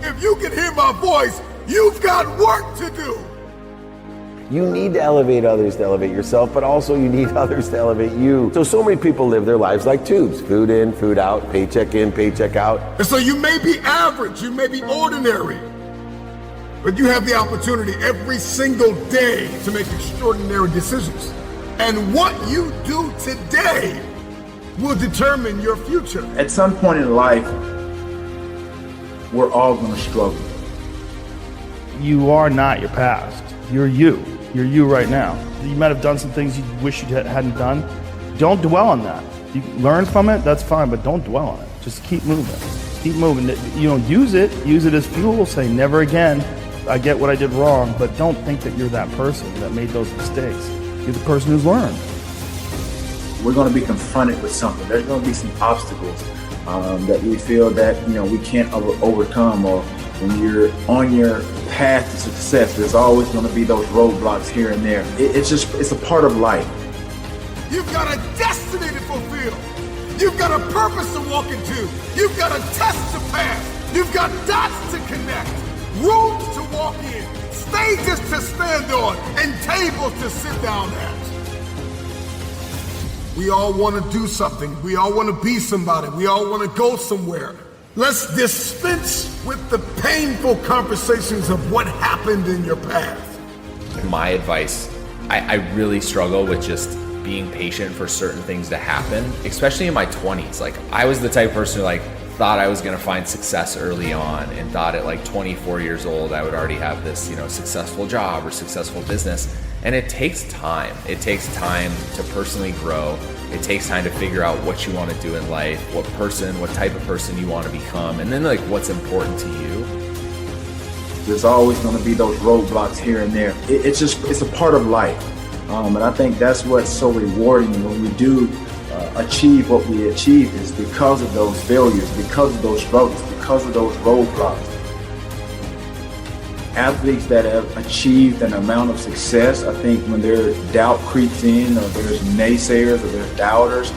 if you can hear my voice, you've got work to do. You need to elevate others to elevate yourself, but also you need others to elevate you. So many people live their lives like tubes. Food in, food out, paycheck in, paycheck out. And so you may be average, you may be ordinary, but you have the opportunity every single day to make extraordinary decisions. And what you do today will determine your future. At some point in life, we're all going to struggle. You are not your past. You're you. You're you right now. You might have done some things you wish you hadn't done. Don't dwell on that. You learn from it, that's fine, but don't dwell on it. Just keep moving. Keep moving. Use it as fuel. Say, never again. I get what I did wrong, but don't think that you're that person that made those mistakes. You're the person who's learned. We're going to be confronted with something. There's going to be some obstacles that we feel that we can't overcome. Or when you're on your path to success, there's always going to be those roadblocks here and there. It's a part of life. You've got a destiny to fulfill. You've got a purpose to walk into. You've got a test to pass. You've got dots to connect, rooms to walk in, stages to stand on, and tables to sit down at. We all want to do something. We all want to be somebody. We all want to go somewhere. Let's dispense with the painful conversations of what happened in your past. My advice, I really struggle with just being patient for certain things to happen, especially in my 20s. Like, I was the type of person who thought I was going to find success early on and thought at 24 years old I would already have this successful job or successful business. And it takes time. It takes time to personally grow. It takes time to figure out what you want to do in life, what type of person you want to become, and then what's important to you. There's always going to be those roadblocks here and there. It's a part of life. And I think that's what's so rewarding when we do achieve what we achieve, is because of those failures, because of those struggles, because of those roadblocks. Athletes that have achieved an amount of success, I think when their doubt creeps in, or there's naysayers, or there's doubters,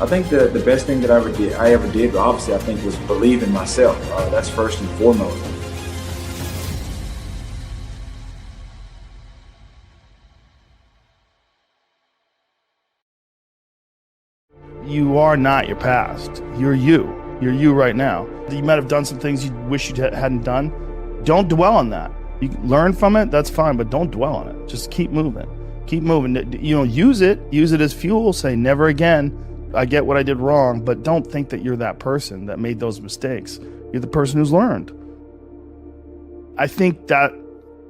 I think the best thing that I ever did, obviously, I think, was believe in myself. That's first and foremost. You are not your past. You're you. You're you right now. You might have done some things you wish you hadn't done. Don't dwell on that. You learn from it, that's fine, but don't dwell on it. Just keep moving. Keep moving. Use it as fuel. Say, never again. I get what I did wrong, but don't think that you're that person that made those mistakes. You're the person who's learned. I think that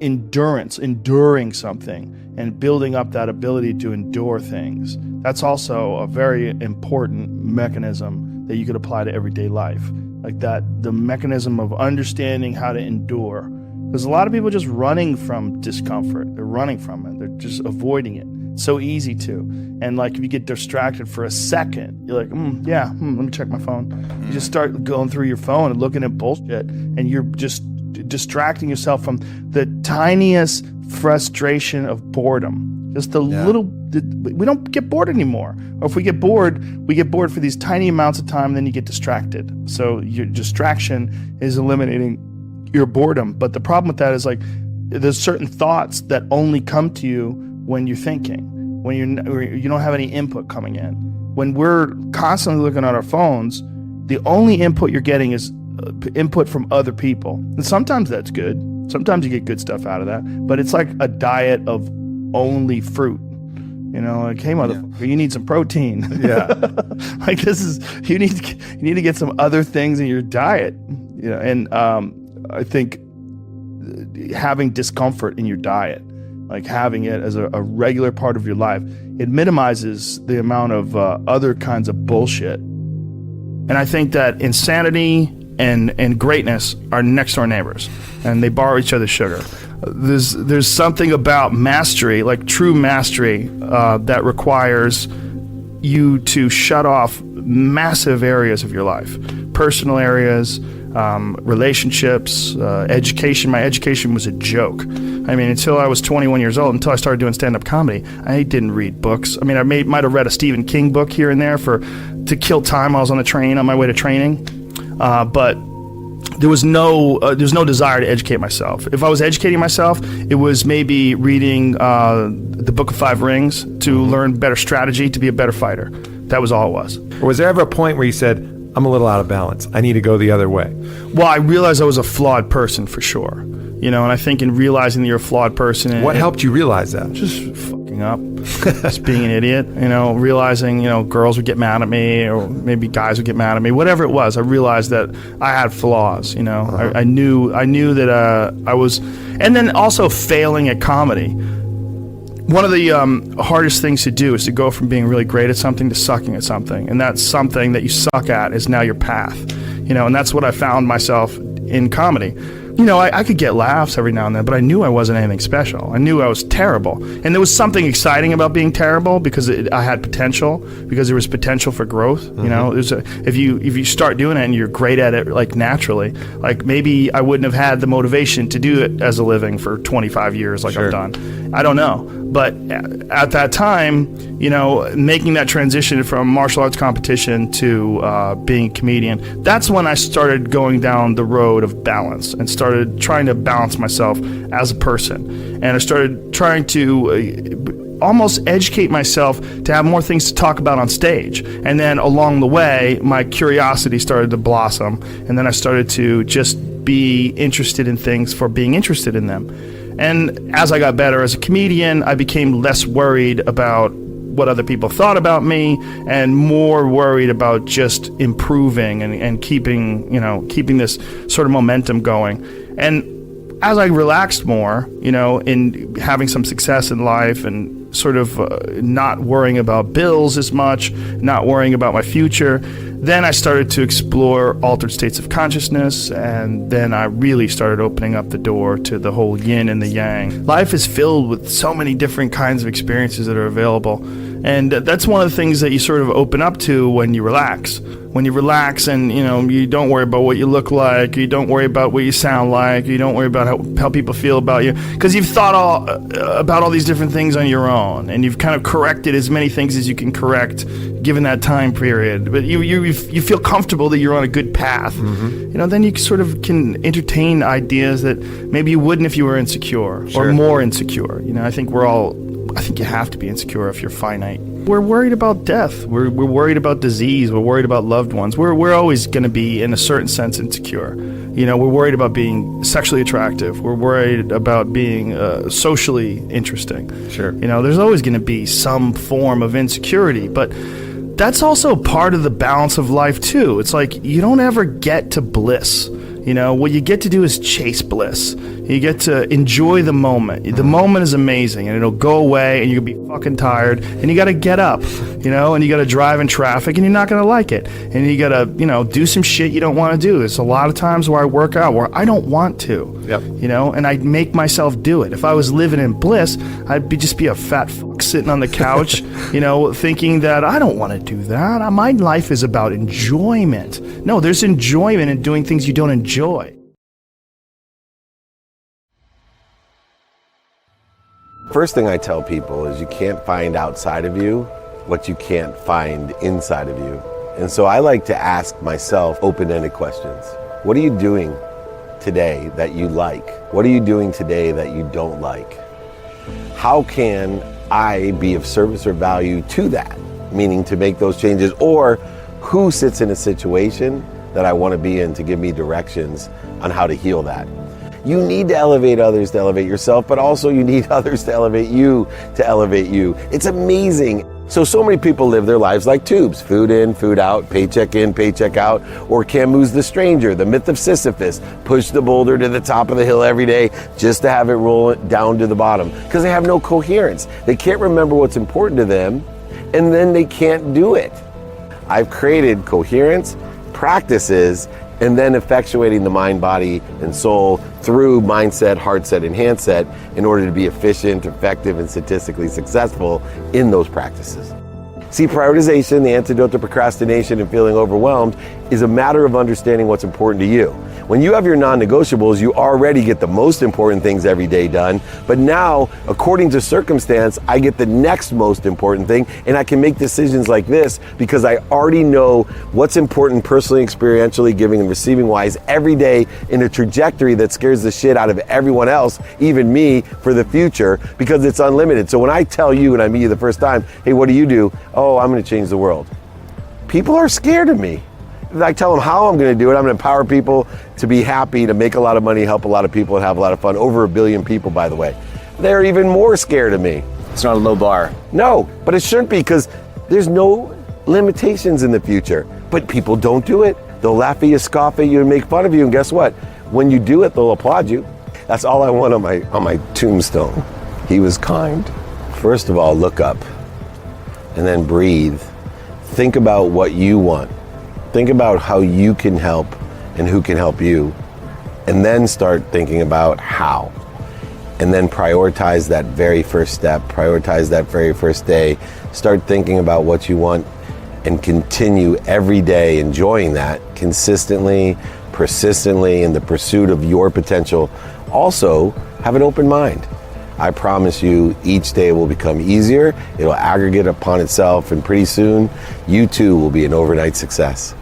enduring something and building up that ability to endure things, that's also a very important mechanism that you could apply to everyday life. Like that, the mechanism of understanding how to endure. There's a lot of people just running from discomfort. They're running from it. They're just avoiding it. It's so easy to. And if you get distracted for a second, you're like, let me check my phone. You just start going through your phone and looking at bullshit, and you're just distracting yourself from the tiniest frustration of boredom. Just we don't get bored anymore. Or if we get bored for these tiny amounts of time, then you get distracted. So your distraction is eliminating your boredom. But the problem with that is there's certain thoughts that only come to you when you're thinking, when you don't have any input coming in. When we're constantly looking at our phones, the only input you're getting is input from other people. And sometimes that's good. Sometimes you get good stuff out of that. But it's like a diet of only fruit. Hey, motherfucker, you need some protein. Yeah. You need to get some other things in your diet. And I think having discomfort in your diet, having it as a regular part of your life, it minimizes the amount of other kinds of bullshit. And I think that insanity and greatness are next door neighbors, and they borrow each other's sugar. There's something about mastery, true mastery, that requires you to shut off massive areas of your life, personal areas, relationships, education. My education was a joke. Until I was 21 years old, until I started doing stand-up comedy, I didn't read books. I might have read a Stephen King book here and there to kill time. I was on the train on my way to training. But There's no desire to educate myself. If I was educating myself, it was maybe reading the Book of Five Rings to learn better strategy, to be a better fighter. That was all it was. Or was there ever a point where you said, I'm a little out of balance, I need to go the other way? Well, I realized I was a flawed person for sure. And I think in realizing that you're a flawed person... What helped you realize that? Just fucking up. Just being an idiot. Realizing, girls would get mad at me, or maybe guys would get mad at me. Whatever it was, I realized that I had flaws, I knew that I was... And then also failing at comedy. One of the hardest things to do is to go from being really great at something to sucking at something. And that something that you suck at is now your path. And that's what I found myself in comedy. I could get laughs every now and then, but I knew I wasn't anything special. I knew I was terrible. And there was something exciting about being terrible because I had potential, because there was potential for growth. If you start doing it and you're great at it, like naturally, like maybe I wouldn't have had the motivation to do it as a living for 25 years like I've done. I don't know. But at that time, making that transition from martial arts competition to being a comedian, that's when I started going down the road of balance and started trying to balance myself as a person. And I started trying to almost educate myself to have more things to talk about on stage. And then along the way, my curiosity started to blossom. And then I started to just be interested in things for being interested in them. And as I got better as a comedian, I became less worried about what other people thought about me and more worried about just improving and keeping this sort of momentum going. And as I relaxed more, in having some success in life and sort of not worrying about bills as much, not worrying about my future, then I started to explore altered states of consciousness, and then I really started opening up the door to the whole yin and the yang. Life is filled with so many different kinds of experiences that are available, and that's one of the things that you sort of open up to when you relax. When you relax and, you don't worry about what you look like, you don't worry about what you sound like, you don't worry about how people feel about you, because you've thought about all these different things on your own, and you've kind of corrected as many things as you can correct given that time period. But you feel comfortable that you're on a good path. Then you sort of can entertain ideas that maybe you wouldn't if you were insecure or more insecure. I think you have to be insecure if you're finite. We're worried about death. We're worried about disease. We're worried about loved ones. We're always going to be, in a certain sense, insecure. We're worried about being sexually attractive. We're worried about being socially interesting. Sure. There's always going to be some form of insecurity, but that's also part of the balance of life too. It's like you don't ever get to bliss. What you get to do is chase bliss. You get to enjoy the moment. The moment is amazing, and it'll go away, and you'll be fucking tired, and you got to get up, and you got to drive in traffic, and you're not going to like it, and you got to, do some shit you don't want to do. There's a lot of times where I work out where I don't want to, and I make myself do it. If I was living in bliss, I'd just be a fat fuck sitting on the couch, thinking that I don't want to do that. My life is about enjoyment. No, there's enjoyment in doing things you don't enjoy. First thing I tell people is you can't find outside of you what you can't find inside of you. And so I like to ask myself open-ended questions. What are you doing today that you like? What are you doing today that you don't like? How can I be of service or value to that? Meaning to make those changes, or who sits in a situation that I want to be in to give me directions on how to heal that. You need to elevate others to elevate yourself, but also you need others to elevate you to elevate you. It's amazing. So many people live their lives like tubes. Food in, food out, paycheck in, paycheck out. Or Camus' The Stranger, the myth of Sisyphus. Push the boulder to the top of the hill every day just to have it roll down to the bottom. Because they have no coherence. They can't remember what's important to them, and then they can't do it. I've created coherence, practices, and then effectuating the mind, body, and soul through mindset, heart set, and hand set in order to be efficient, effective, and statistically successful in those practices. See, prioritization, the antidote to procrastination and feeling overwhelmed, is a matter of understanding what's important to you. When you have your non-negotiables, you already get the most important things every day done. But now, according to circumstance, I get the next most important thing, and I can make decisions like this because I already know what's important personally, experientially, giving and receiving wise every day in a trajectory that scares the shit out of everyone else, even me, for the future, because it's unlimited. So when I tell you and I meet you the first time, hey, what do you do? Oh, I'm gonna change the world. People are scared of me. I tell them how I'm going to do it. I'm going to empower people to be happy, to make a lot of money, help a lot of people, and have a lot of fun. Over 1 billion people, by the way. They're even more scared of me. It's not a low bar. No, but it shouldn't be, because there's no limitations in the future. But people don't do it. They'll laugh at you, scoff at you, and make fun of you. And guess what? When you do it, they'll applaud you. That's all I want on my tombstone. He was kind. First of all, look up and then breathe. Think about what you want. Think about how you can help and who can help you. And then start thinking about how. And then prioritize that very first step, prioritize that very first day. Start thinking about what you want and continue every day enjoying that consistently, persistently, in the pursuit of your potential. Also, have an open mind. I promise you, each day will become easier. It'll aggregate upon itself, and pretty soon, you too will be an overnight success.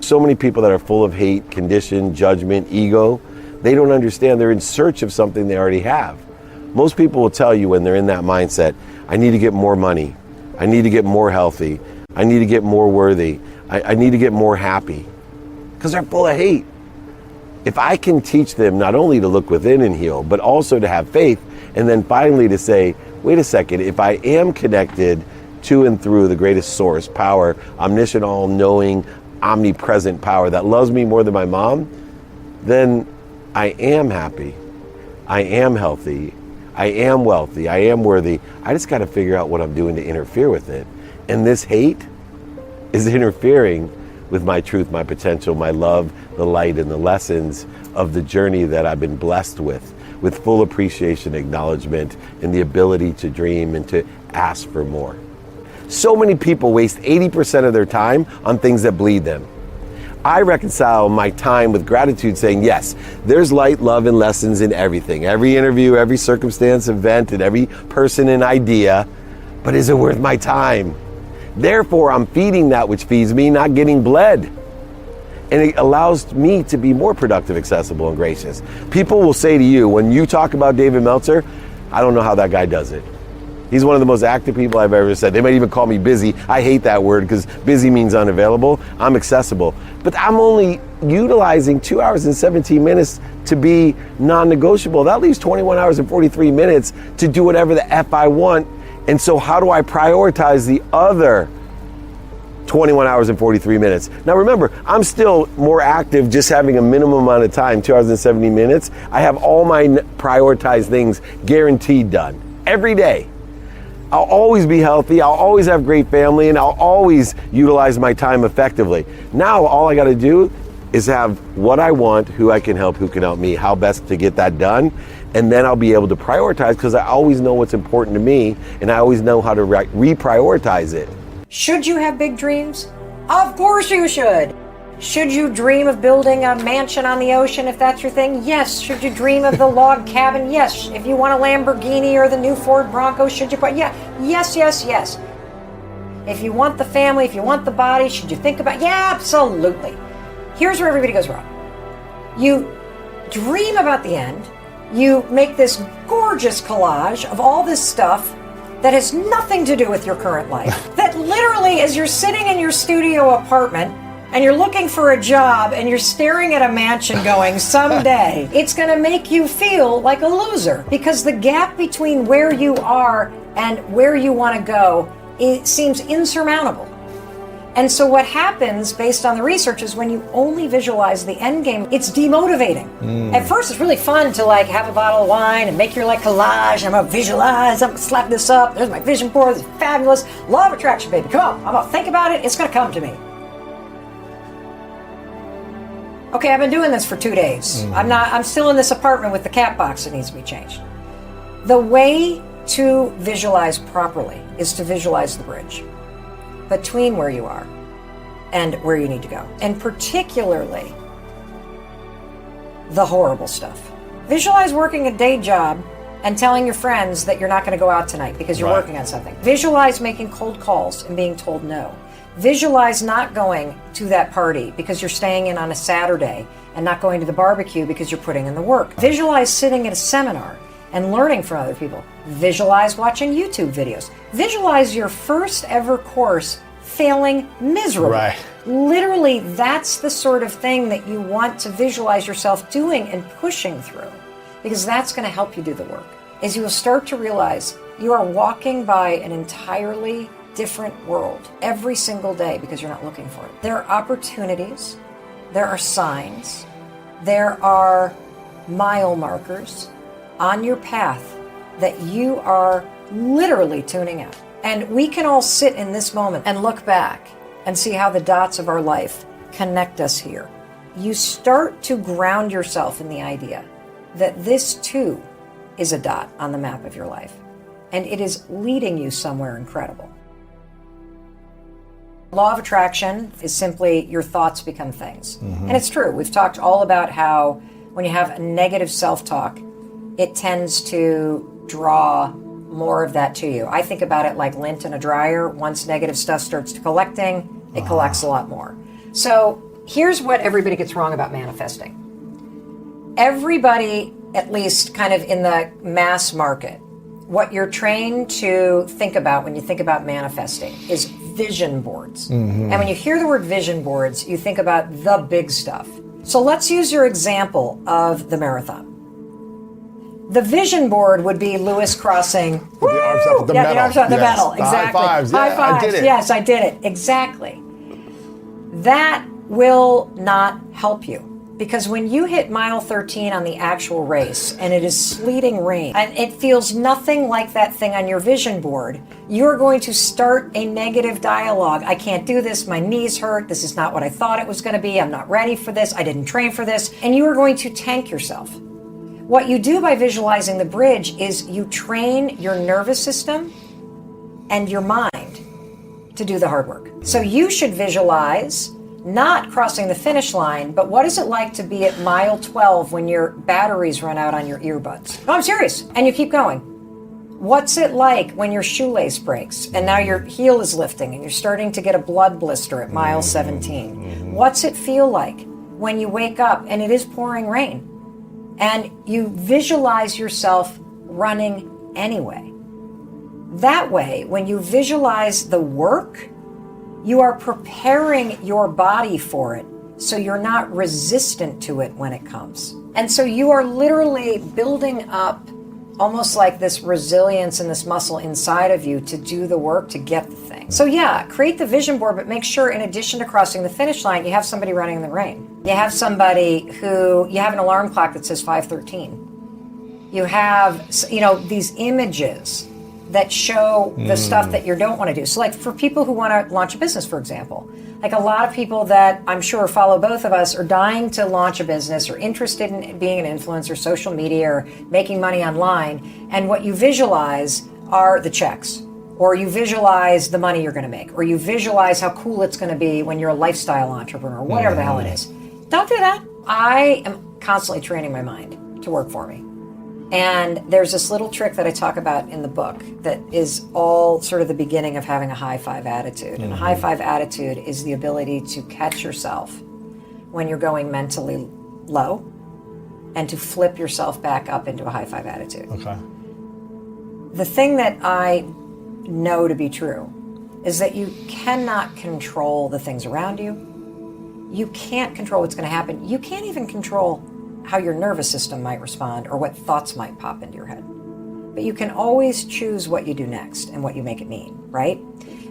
So many people that are full of hate, condition, judgment, ego, they don't understand they're in search of something they already have. Most people will tell you when they're in that mindset, I need to get more money. I need to get more healthy. I need to get more worthy. I need to get more happy. Because they're full of hate. If I can teach them not only to look within and heal, but also to have faith, and then finally to say, wait a second, if I am connected to and through the greatest source, power, omniscient, all-knowing, omnipresent power that loves me more than my mom, then I am happy, I am healthy, I am wealthy, I am worthy. I just got to figure out what I'm doing to interfere with it. And this hate is interfering with my truth, my potential, my love, the light, and the lessons of the journey that I've been blessed with full appreciation, acknowledgement, and the ability to dream and to ask for more. So many people waste 80% of their time on things that bleed them. I reconcile my time with gratitude, saying, yes, there's light, love, and lessons in everything. Every interview, every circumstance, event, and every person and idea. But is it worth my time? Therefore, I'm feeding that which feeds me, not getting bled. And it allows me to be more productive, accessible, and gracious. People will say to you, when you talk about David Meltzer, I don't know how that guy does it. He's one of the most active people I've ever said. They might even call me busy. I hate that word because busy means unavailable. I'm accessible. But I'm only utilizing 2 hours and 17 minutes to be non-negotiable. That leaves 21 hours and 43 minutes to do whatever the F I want. And so how do I prioritize the other 21 hours and 43 minutes? Now remember, I'm still more active just having a minimum amount of time, 2 hours and 70 minutes. I have all my prioritized things guaranteed done every day. I'll always be healthy, I'll always have great family, and I'll always utilize my time effectively. Now all I gotta do is have what I want, who I can help, who can help me, how best to get that done, and then I'll be able to prioritize because I always know what's important to me, and I always know how to reprioritize it. Should you have big dreams? Of course you should. Should you dream of building a mansion on the ocean if that's your thing? Yes. Should you dream of the log cabin? Yes. If you want a Lamborghini or the new Ford Bronco, should you? Yeah. Yes, yes, yes. If you want the family, if you want the body, should you think about? Yeah, absolutely. Here's where everybody goes wrong. You dream about the end. You make this gorgeous collage of all this stuff that has nothing to do with your current life. That literally, as you're sitting in your studio apartment and you're looking for a job and you're staring at a mansion going, someday, it's gonna make you feel like a loser because the gap between where you are and where you wanna go, it seems insurmountable. And so what happens based on the research is when you only visualize the end game, it's demotivating. At first it's really fun to like have a bottle of wine and make your like collage. I'm gonna visualize, I'm gonna slap this up, there's my vision board, it's fabulous. Law of attraction, baby, come on, I'm gonna think about it, it's gonna come to me. Okay, I've been doing this for 2 days. I'm still in this apartment with the cat box that needs to be changed. The way to visualize properly is to visualize the bridge between where you are and where you need to go. And particularly the horrible stuff. Visualize working a day job and telling your friends that you're not going to go out tonight because you're working on something. Visualize making cold calls and being told no. Visualize not going to that party because you're staying in on a Saturday and not going to the barbecue because you're putting in the work. Visualize sitting at a seminar and learning from other people. Visualize watching YouTube videos. Visualize your first ever course failing miserably. Right. Literally, that's the sort of thing that you want to visualize yourself doing and pushing through, because that's going to help you do the work. As you will start to realize you are walking by an entirely different world every single day because you're not looking for it. There are opportunities, there are signs, there are mile markers on your path that you are literally tuning out. And we can all sit in this moment and look back and see how the dots of our life connect us here. You start to ground yourself in the idea that this too is a dot on the map of your life, and it is leading you somewhere incredible. Law of attraction is simply your thoughts become things. And it's true. We've talked all about how when you have a negative self-talk, it tends to draw more of that to you. I think about it like lint in a dryer. Once negative stuff starts collecting, it collects a lot more. So here's what everybody gets wrong about manifesting. Everybody, at least kind of in the mass market, what you're trained to think about when you think about manifesting is vision boards. And when you hear the word vision boards, you think about the big stuff. So let's use your example of the marathon. The vision board would be Lewis crossing. Put the arms up at the medal. The arms up at the Yes. medal. The Exactly. high fives. Yeah, High fives. I did it. Yes, I did it. Exactly. That will not help you. Because when you hit mile 13 on the actual race and it is sleeting rain and it feels nothing like that thing on your vision board, you're going to start a negative dialogue. I can't do this. My knees hurt. This is not what I thought it was going to be. I'm not ready for this. I didn't train for this. And you are going to tank yourself. What you do by visualizing the bridge is you train your nervous system and your mind to do the hard work. So you should visualize not crossing the finish line, but what is it like to be at mile 12 when your batteries run out on your earbuds? No, I'm serious. And you keep going. What's it like when your shoelace breaks and now your heel is lifting and you're starting to get a blood blister at mile 17? What's it feel like when you wake up and it is pouring rain and you visualize yourself running anyway? That way, when you visualize the work, you are preparing your body for it, so you're not resistant to it when it comes. And so you are literally building up almost like this resilience and this muscle inside of you to do the work to get the thing. So yeah, create the vision board, but make sure in addition to crossing the finish line, you have somebody running in the rain. You have somebody who, you have an alarm clock that says 5:13. You have, these images that show the stuff that you don't want to do. So like for people who want to launch a business, for example, like a lot of people that I'm sure follow both of us are dying to launch a business or interested in being an influencer, social media, or making money online. And what you visualize are the checks, or you visualize the money you're going to make, or you visualize how cool it's going to be when you're a lifestyle entrepreneur, whatever the hell it is. Don't do that. I am constantly training my mind to work for me. And there's this little trick that I talk about in the book that is all sort of the beginning of having a high five attitude. And a high five attitude is the ability to catch yourself when you're going mentally low and to flip yourself back up into a high five attitude. Okay. The thing that I know to be true is that you cannot control the things around you. You can't control what's going to happen. You can't even control how your nervous system might respond or what thoughts might pop into your head. But you can always choose what you do next and what you make it mean, right?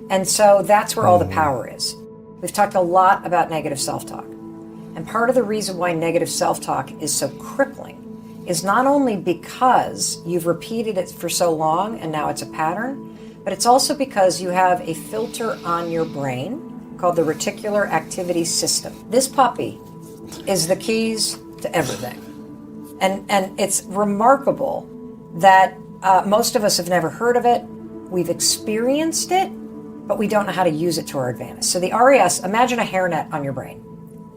And so that's where all the power is. We've talked a lot about negative self-talk. And part of the reason why negative self-talk is so crippling is not only because you've repeated it for so long and now it's a pattern, but it's also because you have a filter on your brain called the reticular activity system. This puppy is the keys to everything. And it's remarkable that most of us have never heard of it. We've experienced it, but we don't know how to use it to our advantage. So the RAS, imagine a hairnet on your brain,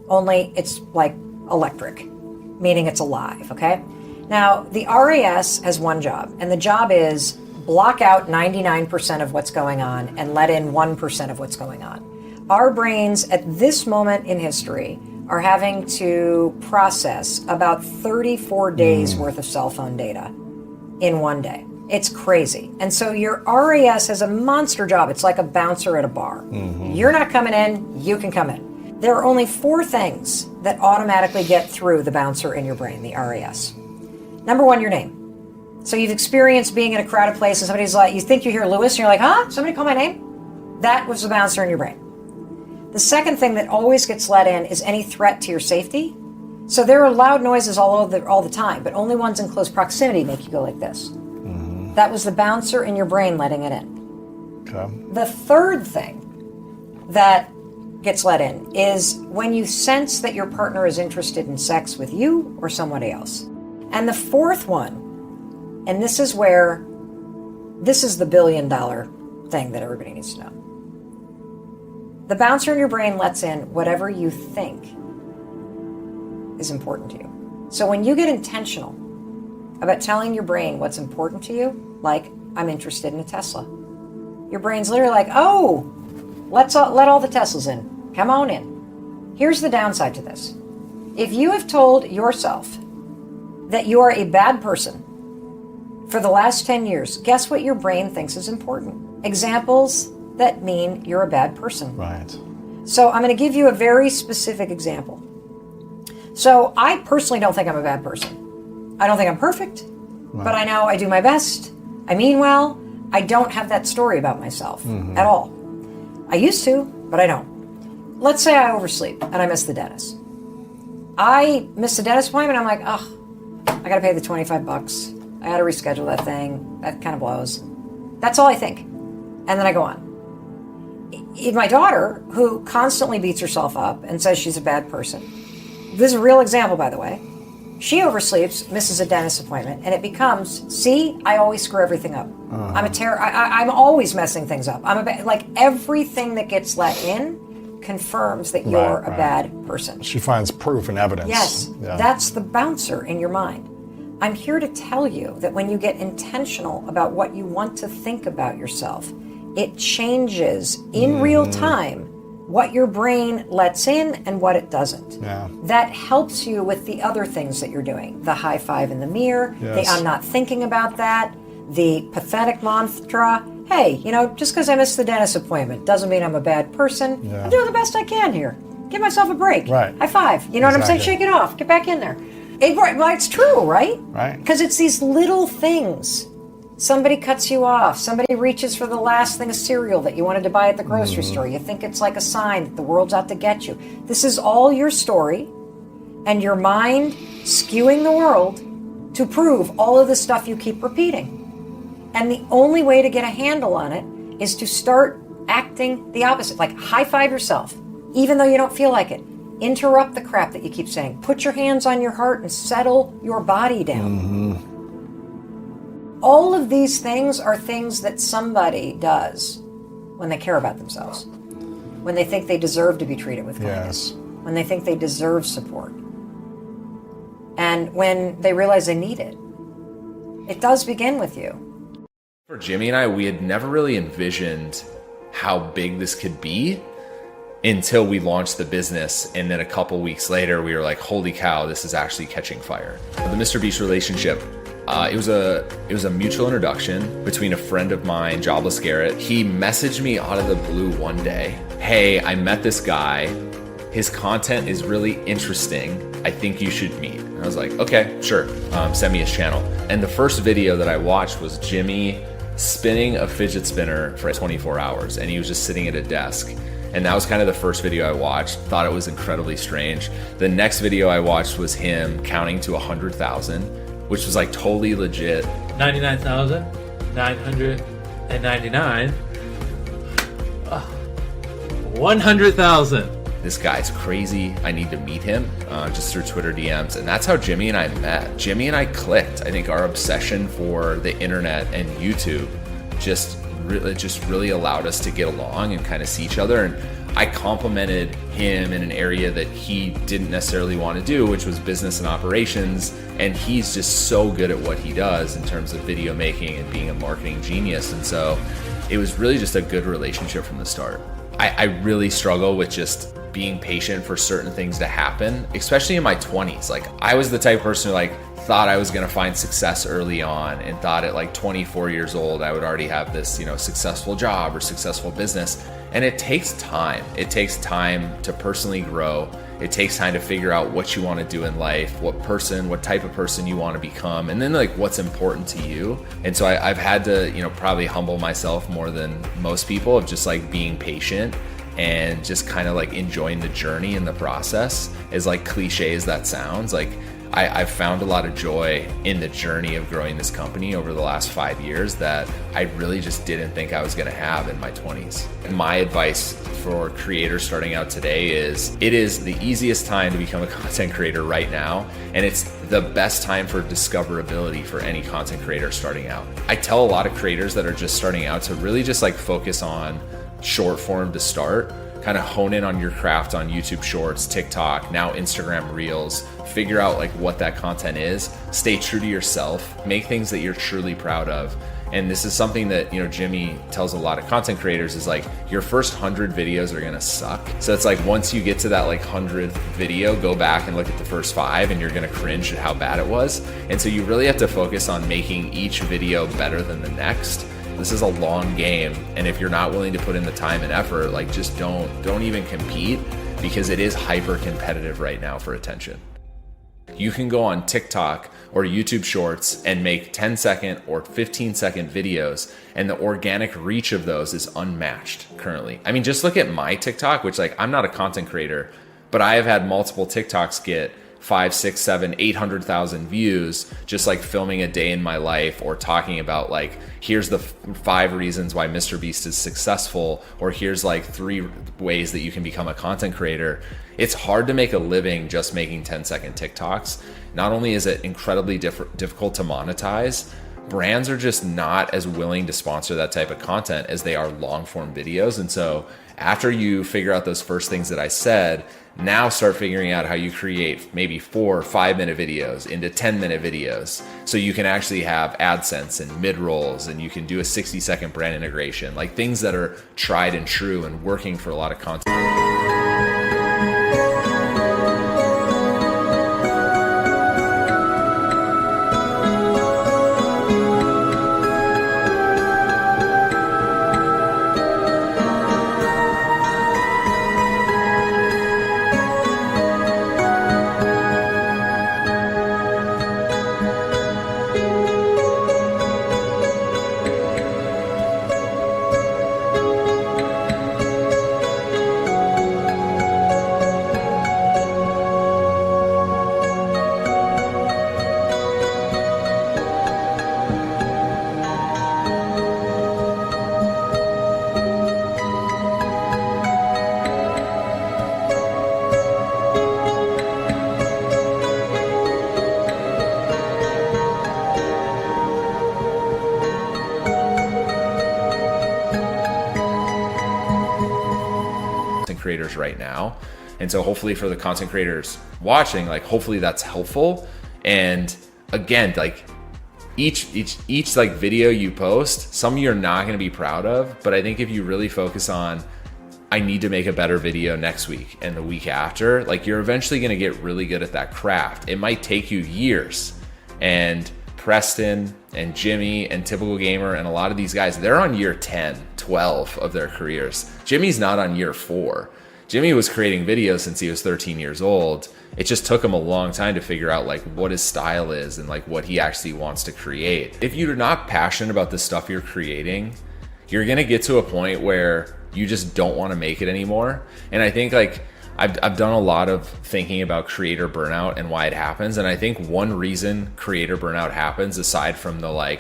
only it's like electric, meaning it's alive, okay? Now, the RAS has one job, and the job is block out 99% of what's going on and let in 1% of what's going on. Our brains at this moment in history are having to process about 34 days worth of cell phone data in one day. It's crazy. And so your RAS has a monster job. It's like a bouncer at a bar. You're not coming in, you can come in. There are only 4 things that automatically get through the bouncer in your brain, the RAS. Number 1, your name. So you've experienced being in a crowded place and somebody's like, you think you hear Lewis and you're like, huh? Somebody call my name? That was the bouncer in your brain. The second thing that always gets let in is any threat to your safety. So there are loud noises all the time, but only ones in close proximity make you go like this. That was the bouncer in your brain letting it in. Okay. The third thing that gets let in is when you sense that your partner is interested in sex with you or somebody else. And the fourth one, and this is the $1 billion thing that everybody needs to know. The bouncer in your brain lets in whatever you think is important to you. So when you get intentional about telling your brain what's important to you, like, I'm interested in a Tesla, your brain's literally like, oh, let all the Teslas in. Come on in. Here's the downside to this. If you have told yourself that you are a bad person for the last 10 years, guess what your brain thinks is important? Examples that mean you're a bad person. Right. So I'm going to give you a very specific example. So I personally don't think I'm a bad person. I don't think I'm perfect, but I know I do my best. I mean well. I don't have that story about myself at all. I used to, but I don't. Let's say I oversleep and I miss the dentist. I miss the dentist appointment. I'm like, oh, I got to pay the $25. I got to reschedule that thing. That kind of blows. That's all I think. And then I go on. My daughter, who constantly beats herself up and says she's a bad person. This is a real example, by the way. She oversleeps, misses a dentist appointment, and it becomes, see, I always screw everything up. I'm always messing things up. Like everything that gets let in confirms that you're a bad person. She finds proof and evidence. Yes, that's the bouncer in your mind. I'm here to tell you that when you get intentional about what you want to think about yourself, it changes in real time what your brain lets in and what it doesn't. Yeah. That helps you with the other things that you're doing. The high five in the mirror, the I'm not thinking about that, the pathetic mantra. Hey, just because I missed the dentist appointment doesn't mean I'm a bad person. Yeah. I'm doing the best I can here. Give myself a break. Right. High five. You know what I'm saying? Shake it off. Get back in there. It's true, right? Right. Because it's these little things. Somebody cuts you off. Somebody reaches for the last thing of cereal that you wanted to buy at the grocery store. You think it's like a sign that the world's out to get you. This is all your story and your mind skewing the world to prove all of the stuff you keep repeating. And the only way to get a handle on it is to start acting the opposite. Like high five yourself, even though you don't feel like it. Interrupt the crap that you keep saying. Put your hands on your heart and settle your body down. All of these things are things that somebody does when they care about themselves, when they think they deserve to be treated with kindness, when they think they deserve support, and when they realize they need it. It does begin with you. For Jimmy and I, we had never really envisioned how big this could be until we launched the business. And then a couple weeks later, we were like, holy cow, this is actually catching fire. The Mr. Beast relationship, it was a mutual introduction between a friend of mine, Jobless Garrett. He messaged me out of the blue one day. Hey, I met this guy. His content is really interesting. I think you should meet. And I was like, okay, sure. Send me his channel. And the first video that I watched was Jimmy spinning a fidget spinner for 24 hours. And he was just sitting at a desk. And that was kind of the first video I watched. Thought it was incredibly strange. The next video I watched was him counting to 100,000, which was like totally legit. 99,999. 100,000. This guy's crazy. I need to meet him, just through Twitter DMs. And that's how Jimmy and I met. Jimmy and I clicked. I think our obsession for the internet and YouTube just it just really allowed us to get along and kind of see each other. And I complimented him in an area that he didn't necessarily want to do, which was business and operations. And he's just so good at what he does in terms of video making and being a marketing genius. And so it was really just a good relationship from the start. I really struggle with just being patient for certain things to happen, especially in my 20s. Like, I was the type of person who thought I was going to find success early on, and thought at 24 years old I would already have this, successful job or successful business. And it takes time. It takes time to personally grow. It takes time to figure out what you want to do in life, what type of person you want to become, and then what's important to you. And so I've had to, probably humble myself more than most people of just being patient and just kind of enjoying the journey and the process. As cliche as that sounds, I've found a lot of joy in the journey of growing this company over the last 5 years that I really just didn't think I was going to have in my 20s. And my advice for creators starting out today is, it is the easiest time to become a content creator right now, and it's the best time for discoverability for any content creator starting out. I tell a lot of creators that are just starting out to really just focus on short form to start. Kind of hone in on your craft on YouTube Shorts, TikTok, now Instagram Reels. Figure out what that content is. Stay true to yourself. Make things that you're truly proud of. And this is something that, Jimmy tells a lot of content creators is your first 100 videos are gonna suck. So it's once you get to that 100th video, go back and look at the first 5 and you're gonna cringe at how bad it was. And so you really have to focus on making each video better than the next. This is a long game, and if you're not willing to put in the time and effort, just don't even compete, because it is hyper competitive right now for attention. You can go on TikTok or YouTube Shorts and make 10-second or 15-second videos, and the organic reach of those is unmatched currently. I mean, just look at my TikTok, which I'm not a content creator, but I have had multiple TikToks get 5, 6, 7, 800,000 views, just filming a day in my life, or talking about here's the 5 reasons why Mr. Beast is successful, or here's 3 ways that you can become a content creator. It's hard to make a living just making 10-second TikToks. Not only is it incredibly difficult to monetize, brands are just not as willing to sponsor that type of content as they are long form videos. And so after you figure out those first things that I said, now start figuring out how you create maybe 4 or 5 minute videos into 10-minute videos, so you can actually have AdSense and mid-rolls, and you can do a 60-second brand integration, things that are tried and true and working for a lot of content. Creators right now. And so hopefully for the content creators watching, hopefully that's helpful. And again, each video you post, some you're not going to be proud of, but I think if you really focus on, I need to make a better video next week and the week after, you're eventually going to get really good at that craft. It might take you years. And Preston and Jimmy and Typical Gamer and a lot of these guys, they're on year 10, 12 of their careers. Jimmy's not on year 4. Jimmy was creating videos since he was 13 years old. It just took him a long time to figure out what his style is and what he actually wants to create. If you're not passionate about the stuff you're creating, you're gonna get to a point where you just don't want to make it anymore. And I think I've done a lot of thinking about creator burnout and why it happens. And I think one reason creator burnout happens, aside from the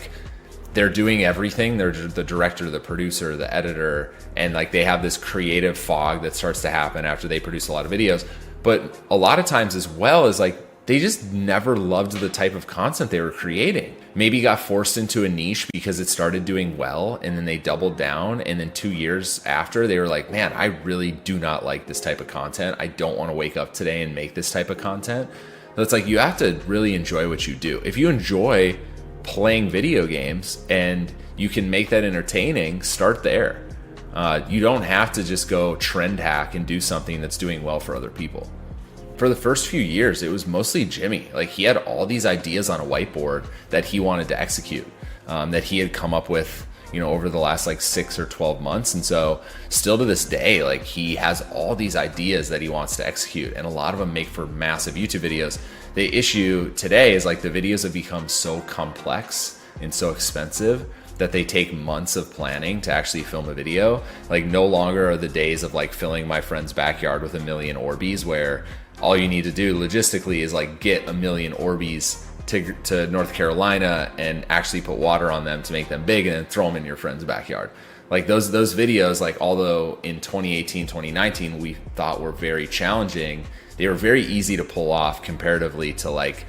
they're doing everything, they're the director, the producer, the editor, and they have this creative fog that starts to happen after they produce a lot of videos. But a lot of times as well is they just never loved the type of content they were creating. Maybe got forced into a niche because it started doing well, and then they doubled down, and then 2 years after they were like, man, I really do not like this type of content. I don't want to wake up today and make this type of content. So it's like, you have to really enjoy what you do. If you enjoy playing video games and you can make that entertaining, start there. You don't have to just go trend hack and do something that's doing well for other people. For the first few years, it was mostly Jimmy. Like, he had all these ideas on a whiteboard that he wanted to execute, that he had come up with, over the last like 6 or 12 months. And so still to this day, like, he has all these ideas that he wants to execute, and a lot of them make for massive YouTube videos. The issue today is like the videos have become so complex and so expensive that they take months of planning to actually film a video. Like, no longer are the days of like filling my friend's backyard with 1 million Orbeez, where all you need to do logistically is like get 1 million Orbeez to North Carolina and actually put water on them to make them big, and then throw them in your friend's backyard. Like, those videos, like, although in 2018, 2019, we thought were very challenging, they were very easy to pull off comparatively to like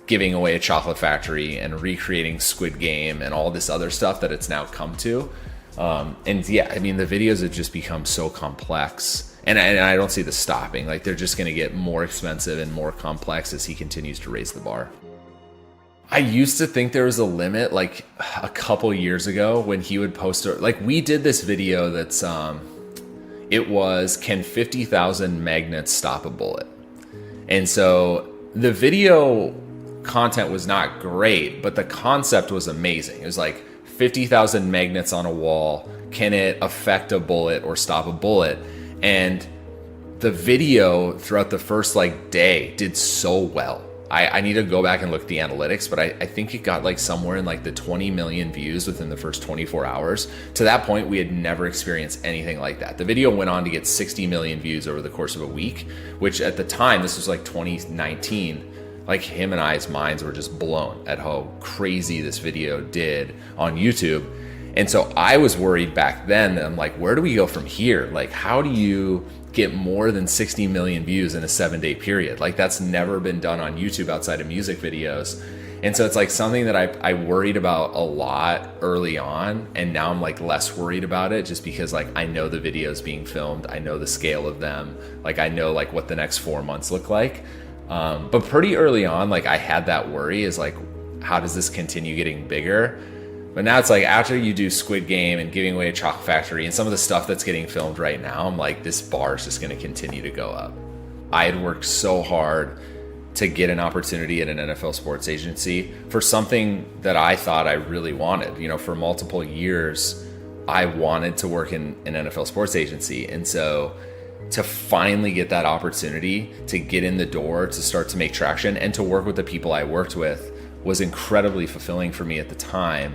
giving away a chocolate factory and recreating Squid Game and all this other stuff that it's now come to. And yeah, I mean, the videos have just become so complex. And I don't see this stopping. Like, they're just going to get more expensive and more complex as he continues to raise the bar. I used to think there was a limit, like a couple years ago, when he would post, like, we did this video that's, it was, can 50,000 magnets stop a bullet? And so the video content was not great, but the concept was amazing. It was like 50,000 magnets on a wall. Can it affect a bullet or stop a bullet? And the video throughout the first like day did so well. I need to go back and look at the analytics, but I think it got like somewhere in like the 20 million views within the first 24 hours. To that point, we had never experienced anything like that. The video went on to get 60 million views over the course of a week, which at the time, this was like 2019, like, him and I's minds were just blown at how crazy this video did on YouTube. And so I was worried back then that I'm like, where do we go from here? Like, how do you get more than 60 million views in a 7-day period? Like, that's never been done on YouTube outside of music videos. And so it's like something that I worried about a lot early on. And now I'm like less worried about it, just because like I know the videos being filmed. I know the scale of them. Like, I know like what the next 4 months look like. But pretty early on, like, I had that worry, is like, how does this continue getting bigger? But now it's like, after you do Squid Game and giving away a chocolate factory and some of the stuff that's getting filmed right now, I'm like, this bar is just going to continue to go up. I had worked so hard to get an opportunity at an NFL sports agency for something that I thought I really wanted. For multiple years, I wanted to work in an NFL sports agency. And so to finally get that opportunity to get in the door, to start to make traction, and to work with the people I worked with was incredibly fulfilling for me at the time.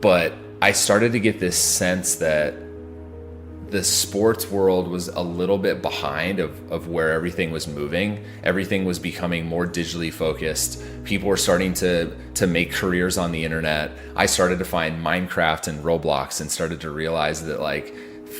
But I started to get this sense that the sports world was a little bit behind of where everything was moving. Everything was becoming more digitally focused. People were starting to make careers on the internet. I started to find Minecraft and Roblox, and started to realize that like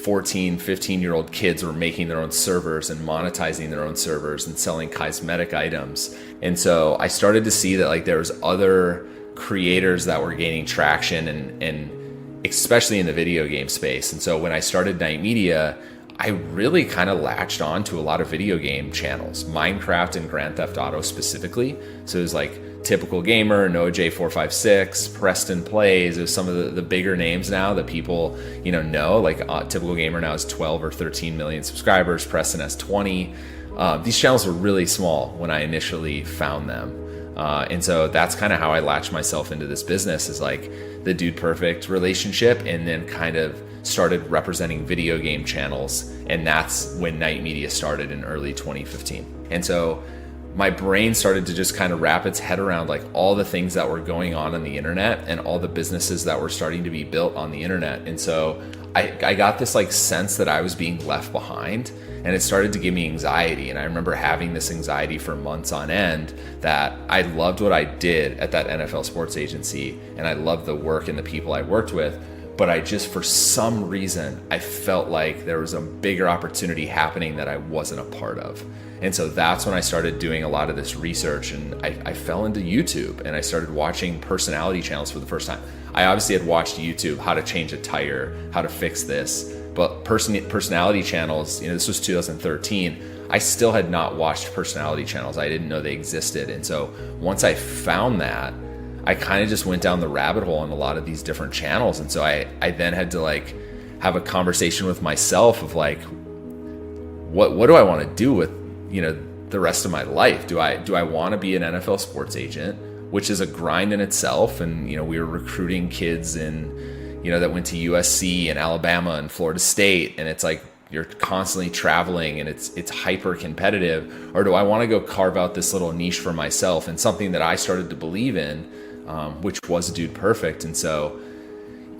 14, 15-year-old kids were making their own servers and monetizing their own servers and selling cosmetic items. And so I started to see that like there was other creators that were gaining traction, and especially in the video game space. And so when I started Night Media, I really kind of latched on to a lot of video game channels, Minecraft and Grand Theft Auto specifically. So it was like Typical Gamer, NoahJ456, Preston Plays. It was some of the bigger names now that people know. Like Typical Gamer now has 12 or 13 million subscribers. Preston has 20. These channels were really small when I initially found them. And so that's kind of how I latched myself into this business, is like the Dude Perfect relationship, and then kind of started representing video game channels. And that's when Night Media started in early 2015. And so my brain started to just kind of wrap its head around like all the things that were going on the internet, and all the businesses that were starting to be built on the internet. And so I got this like sense that I was being left behind, and it started to give me anxiety. And I remember having this anxiety for months on end, that I loved what I did at that NFL sports agency, and I loved the work and the people I worked with, but I just, for some reason, I felt like there was a bigger opportunity happening that I wasn't a part of. And so that's when I started doing a lot of this research, and I fell into YouTube and I started watching personality channels for the first time. I obviously had watched YouTube, how to change a tire, how to fix this, but personality channels, this was 2013. I still had not watched personality channels. I didn't know they existed. And so once I found that, I kind of just went down the rabbit hole on a lot of these different channels. And so I then had to like have a conversation with myself of like, what do I want to do with, the rest of my life? Do I want to be an NFL sports agent, which is a grind in itself? And, we were recruiting kids that went to USC and Alabama and Florida State. And it's like, you're constantly traveling and it's hyper competitive. Or do I want to go carve out this little niche for myself and something that I started to believe in, which was Dude Perfect. And so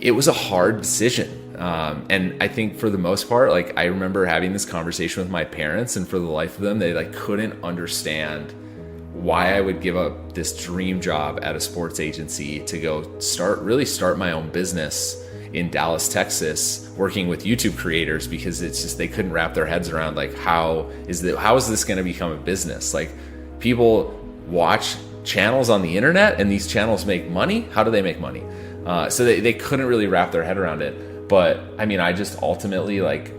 it was a hard decision. And I think for the most part, like I remember having this conversation with my parents, and for the life of them, they like couldn't understand why I would give up this dream job at a sports agency to go start my own business in Dallas, Texas, working with YouTube creators, because it's just, they couldn't wrap their heads around like, how is this going to become a business? Like, people watch channels on the internet and these channels make money. How do they make money? So they couldn't really wrap their head around it. But I mean, I just ultimately, like,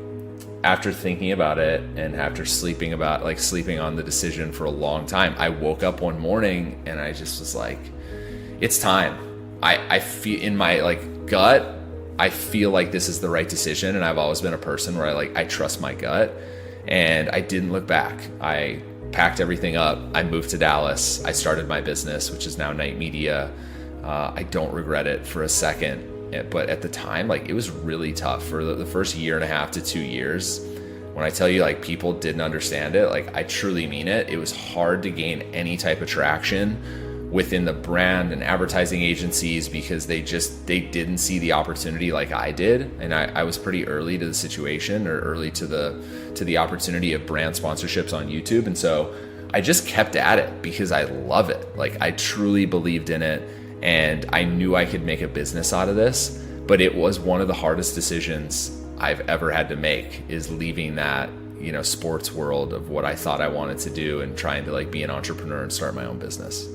after thinking about it and after sleeping on the decision for a long time, I woke up one morning and I just was like, it's time. I feel in my like gut, I feel like this is the right decision. And I've always been a person where I trust my gut, and I didn't look back. I packed everything up. I moved to Dallas. I started my business, which is now Night Media. I don't regret it for a second. But at the time, like, it was really tough for the first 1.5 to 2 years. When I tell you, like, people didn't understand it, like, I truly mean it. It was hard to gain any type of traction within the brand and advertising agencies, because they didn't see the opportunity like I did. And I was pretty early to the situation, or early to the opportunity of brand sponsorships on YouTube. And so I just kept at it because I love it. Like, I truly believed in it. And I knew I could make a business out of this, but it was one of the hardest decisions I've ever had to make, is leaving that, sports world of what I thought I wanted to do and trying to like be an entrepreneur and start my own business.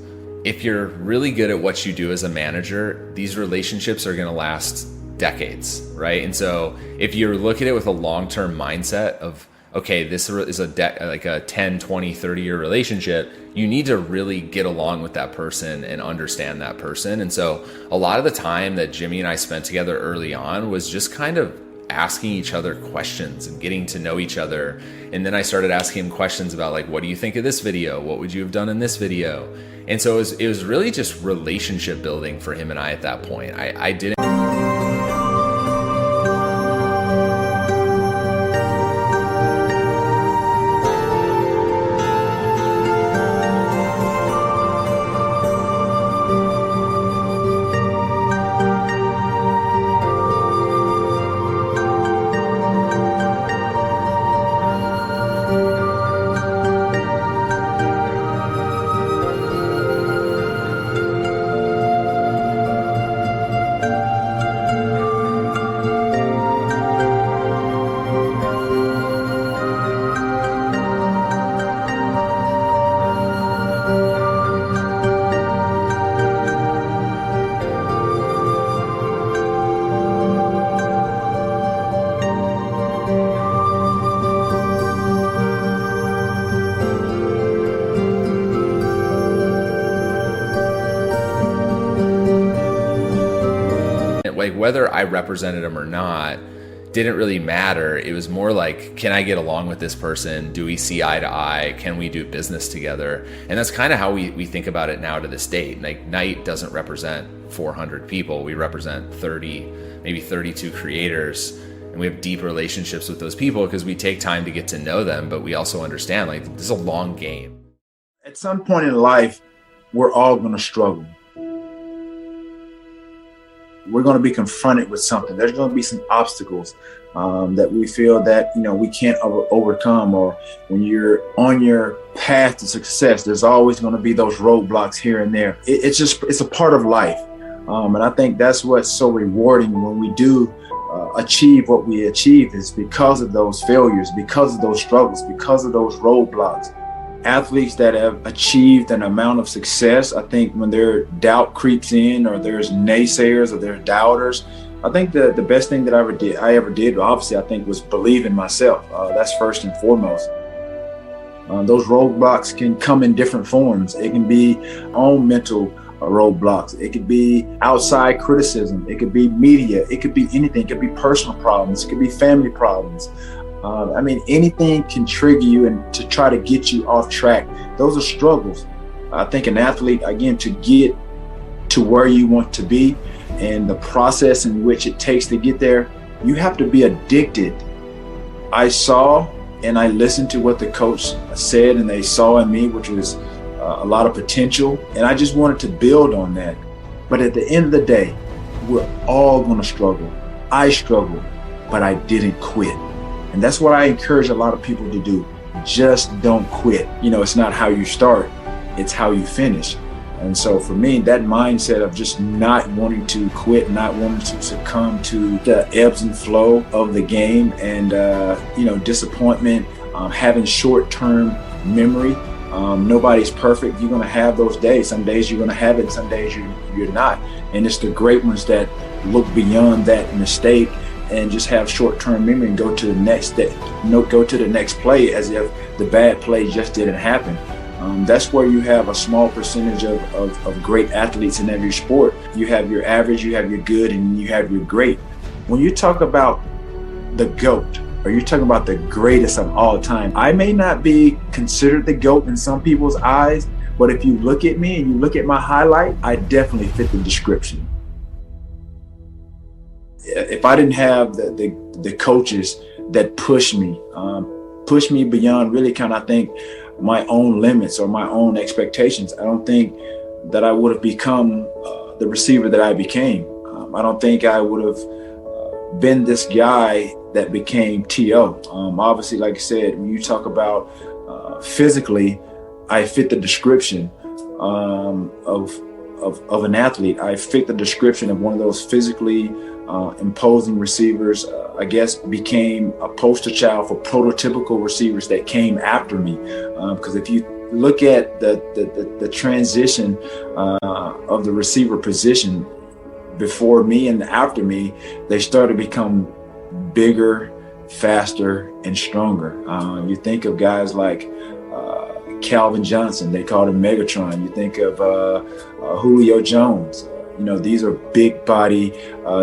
If you're really good at what you do as a manager, these relationships are going to last decades, right? And so if you look at it with a long-term mindset of, okay, this is a 10, 20, 30-year relationship, you need to really get along with that person and understand that person. And so a lot of the time that Jimmy and I spent together early on was just kind of asking each other questions and getting to know each other. And then I started asking him questions about, like, what do you think of this video? What would you have done in this video? And so it was really just relationship building for him and I at that point. I didn't... Like, whether I represented him or not didn't really matter. It was more like, can I get along with this person? Do we see eye to eye? Can we do business together? And that's kind of how we think about it now to this date. Like, Knight doesn't represent 400 people. We represent 30, maybe 32 creators. And we have deep relationships with those people because we take time to get to know them. But we also understand, like, this is a long game. At some point in life, we're all going to struggle. We're going to be confronted with something. There's going to be some obstacles that we feel that, we can't overcome. Or when you're on your path to success, there's always going to be those roadblocks here and there. It's a part of life. And I think that's what's so rewarding when we do achieve what we achieve, is because of those failures, because of those struggles, because of those roadblocks. Athletes that have achieved an amount of success, I think when their doubt creeps in, or there's naysayers or there's doubters, I think the best thing that I ever did, obviously, I think, was believe in myself. That's first and foremost. Those roadblocks can come in different forms. It can be own mental roadblocks. It could be outside criticism. It could be media. It could be anything. It could be personal problems. It could be family problems. Anything can trigger you and to try to get you off track. Those are struggles. I think an athlete, again, to get to where you want to be and the process in which it takes to get there, you have to be addicted. I saw and I listened to what the coach said and they saw in me, which was a lot of potential. And I just wanted to build on that. But at the end of the day, we're all going to struggle. I struggled, but I didn't quit. And that's what I encourage a lot of people to do. Just don't quit. It's not how you start, it's how you finish. And so for me, that mindset of just not wanting to quit, not wanting to succumb to the ebbs and flow of the game and, disappointment, having short-term memory. Nobody's perfect. You're going to have those days. Some days you're going to have it, some days you're not. And it's the great ones that look beyond that mistake and just have short-term memory and go to the next play as if the bad play just didn't happen. That's where you have a small percentage of great athletes in every sport. You have your average, you have your good, and you have your great. When you talk about the GOAT, or you're talking about the greatest of all time, I may not be considered the GOAT in some people's eyes, but if you look at me and you look at my highlight, I definitely fit the description. If I didn't have the coaches that push me beyond really kind of, I think, my own limits or my own expectations, I don't think that I would have become the receiver that I became. I don't think I would have been this guy that became T.O. Obviously, like I said, when you talk about physically, I fit the description of an athlete. I fit the description of one of those physically imposing receivers. I guess became a poster child for prototypical receivers that came after me. Because if you look at the transition of the receiver position before me and after me, they started to become bigger, faster, and stronger. You think of guys like Calvin Johnson, they called him Megatron. You think of Julio Jones. These are big body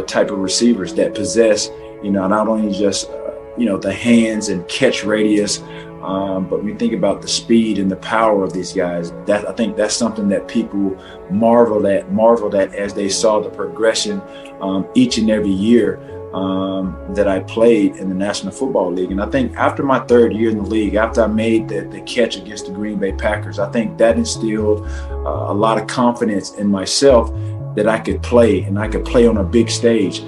type of receivers that possess, not only just, the hands and catch radius, but when you think about the speed and the power of these guys, I think that's something that people marveled at as they saw the progression each and every year that I played in the National Football League. And I think after my third year in the league, after I made the catch against the Green Bay Packers, I think that instilled a lot of confidence in myself that I could play, and I could play on a big stage.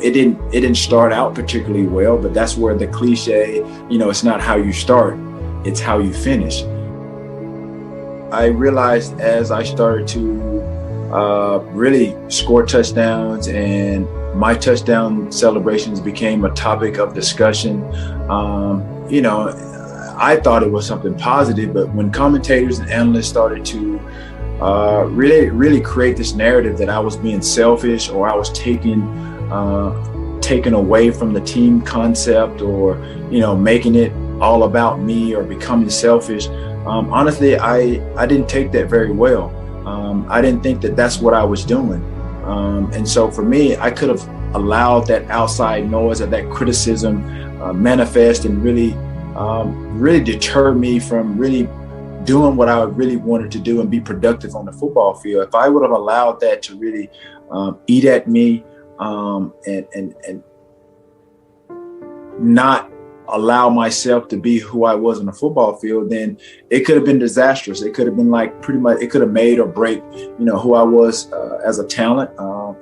It didn't start out particularly well, but that's where the cliche, it's not how you start, it's how you finish. I realized as I started to really score touchdowns, and my touchdown celebrations became a topic of discussion. I thought it was something positive, but when commentators and analysts started to really create this narrative that I was being selfish, or I was taken away from the team concept, or making it all about me or becoming selfish, honestly, I didn't take that very well. I didn't think that that's what I was doing, and so for me, I could have allowed that outside noise or that criticism manifest and really deter me from really doing what I really wanted to do and be productive on the football field. If I would have allowed that to really eat at me and not allow myself to be who I was on the football field, then it could have been disastrous. It could have been it could have made or break, who I was as a talent,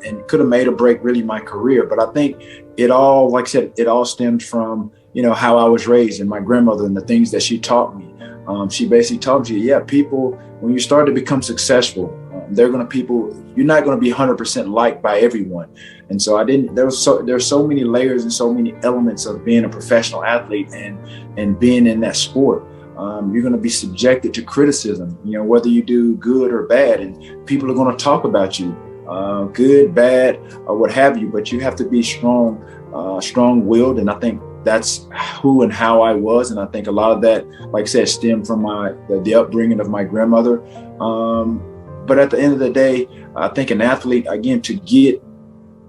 and could have made or break really my career. But I think it all, like I said, it all stems from, how I was raised and my grandmother and the things that she taught me. She basically taught me, people, when you start to become successful, You're not going to be 100% liked by everyone. And so there's so many layers and so many elements of being a professional athlete and being in that sport. You're going to be subjected to criticism, whether you do good or bad, and people are going to talk about you, good, bad, or what have you, but you have to be strong-willed. And I think that's who and how I was. And I think a lot of that, like I said, stemmed from the upbringing of my grandmother. But at the end of the day, I think an athlete, again, to get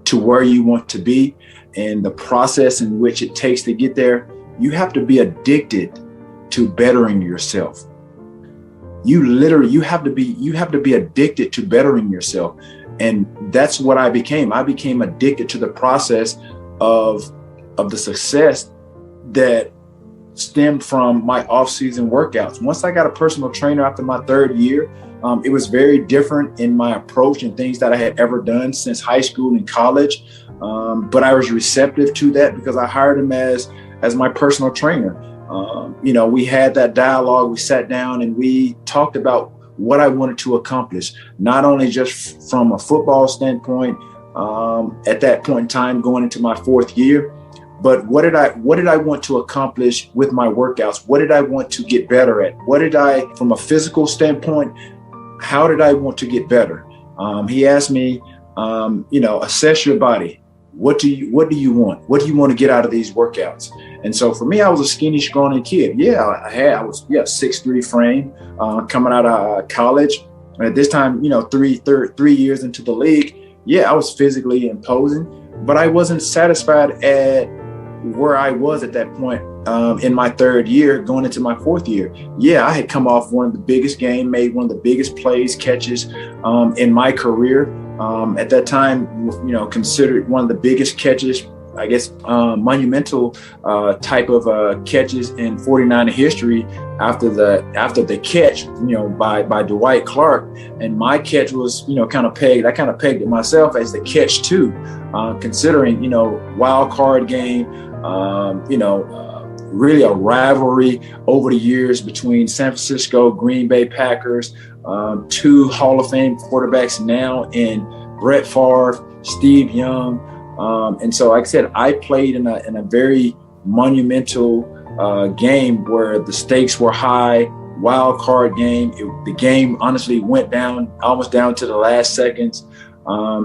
to where you want to be and the process in which it takes to get there, you have to be addicted to bettering yourself. You have to be addicted to bettering yourself. And that's what I became. I became addicted to the process of the success that stemmed from my off-season workouts. Once I got a personal trainer after my third year, it was very different in my approach and things that I had ever done since high school and college. But I was receptive to that because I hired him as my personal trainer. We had that dialogue, we sat down and we talked about what I wanted to accomplish, not only just from a football standpoint, at that point in time going into my fourth year, but what did I want to accomplish with my workouts? What did I want to get better at? From a physical standpoint, how did I want to get better? He asked me, assess your body. What do you want? What do you want to get out of these workouts? And so for me, I was a skinny, scrawny kid. I was 6'3" frame, coming out of college. And at this time, 3 years into the league, I was physically imposing, but I wasn't satisfied at where I was at that point in my third year, going into my fourth year. I had come off one of the biggest games, made one of the biggest catches in my career. At that time, considered one of the biggest catches, I guess, monumental type of catches in 49er history after the catch, by Dwight Clark. And my catch was, kind of pegged it myself as the catch too, considering, wild card game, really a rivalry over the years between San Francisco, Green Bay Packers, two Hall of Fame quarterbacks now in Brett Favre, Steve Young. And so, like I said, I played in a very monumental game where the stakes were high, wild card game. The game honestly went almost down to the last seconds.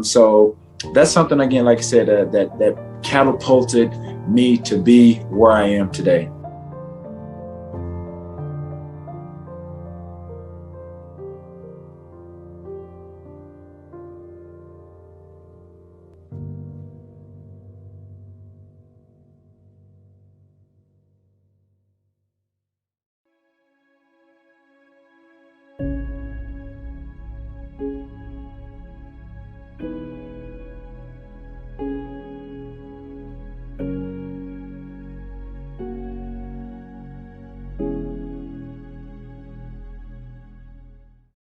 So that's something, again, like I said, that catapulted me to be where I am today.